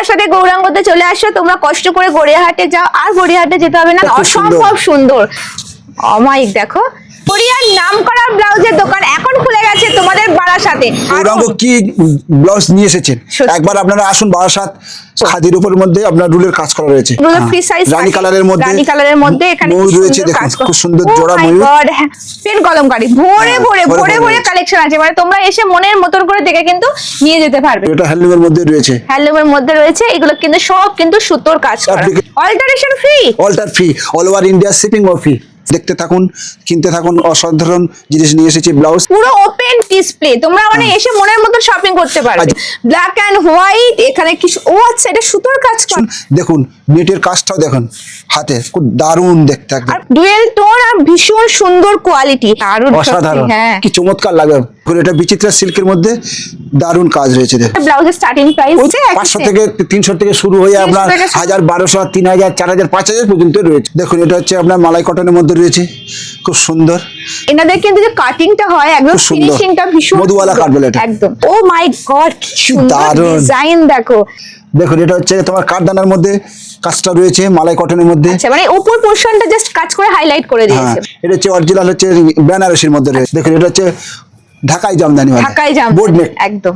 বারার সাথে গৌরাঙ্গতে চলে আসো, তোমরা কষ্ট করে গড়িয়াহাটে যাও, আর গড়িয়াহাটে যেতে হবে না, অসম্ভব সুন্দর অমায়িক। দেখো কোরিয়ার নামকরা ব্লাউজের দোকান এখন খুলে গেছে তোমাদের বারাসাতে। গৌরাঙ্গ কি ব্লাউজ নিয়ে এসেছেন, একবার আপনারা আসুন। বারাসাত খাদির উপর মধ্যে আপনার রুলের কাজ করা রয়েছে, ফ্রি সাইজ রানী কালারের মধ্যে, রানী কালারের মধ্যে এখানে ময়ূর রয়েছে, দেখুন খুব সুন্দর জোড়া ময়ূর, পেন কলমকারী ভরে ভরে ভরে ভরে কালেকশন আছে, মানে তোমরা এসে মনের মতন করে দেখে কিন্তু নিয়ে যেতে পারবে। এটা হ্যান্ডলুমের মধ্যে রয়েছে, হ্যান্ডলুমের মধ্যে রয়েছে, এগুলো কিন্তু সব কিন্তু সুতোর কাজ করা, alteration free, alter free, all over India shipping ও ফ্রি। দেখতে থাকুন, কিনতে থাকুন, অসাধারণ জিনিস নিয়ে এসেছি। ব্লাউজ পুরো ওপেন ডিসপ্লে, তোমরা মানে এসে মনের মতো শপিং করতে পারবে। ব্ল্যাক এন্ড হোয়াইট, এখানে কি ও আচ্ছা এটা সুতোর কাজ করা, দেখুন নেটের কাজটাও দেখুন, হাতে খুব দারুণ দেখতে, একদম ডুয়েল টোন আর ভীষণ সুন্দর কোয়ালিটি, দারুণ অসাধারণ, হ্যাঁ কি চমৎকার লাগবে। এটা বিচিত্রা সিল্কের মধ্যে দারুণ কাজ রয়েছে। ব্লাউজের স্টার্টিং প্রাইস 500 থেকে 300 থেকে শুরু হয়ে আপনার 1000, 1200, 3000, 4000, 5000 পর্যন্ত রয়েছে। দেখুন এটা হচ্ছে আপনার মালাই কটনের মধ্যে রয়েছে, খুব সুন্দর। এনাদের কিন্তু যে কাটিংটা হয় একদম ফিনিশিংটা ভীষণ মধুবালা কাট বলে এটা, একদম। ও মাই গড কি সুন্দর ডিজাইন দেখো। দেখুন এটা হচ্ছে তোমার কাঠদানার মধ্যে কাজটা রয়েছে, মালাই কটনের মধ্যে। আচ্ছা মানে উপর পোরশনটা জাস্ট কাজ করে হাইলাইট করে দিয়েছে। এটা হচ্ছে অরিজিনাল, হচ্ছে বেনারসির মধ্যে রয়েছে। দেখুন এটা হচ্ছে ঢাকাই জামদানি, ঢাকাই জামদানি বোর্ড নেক একদম।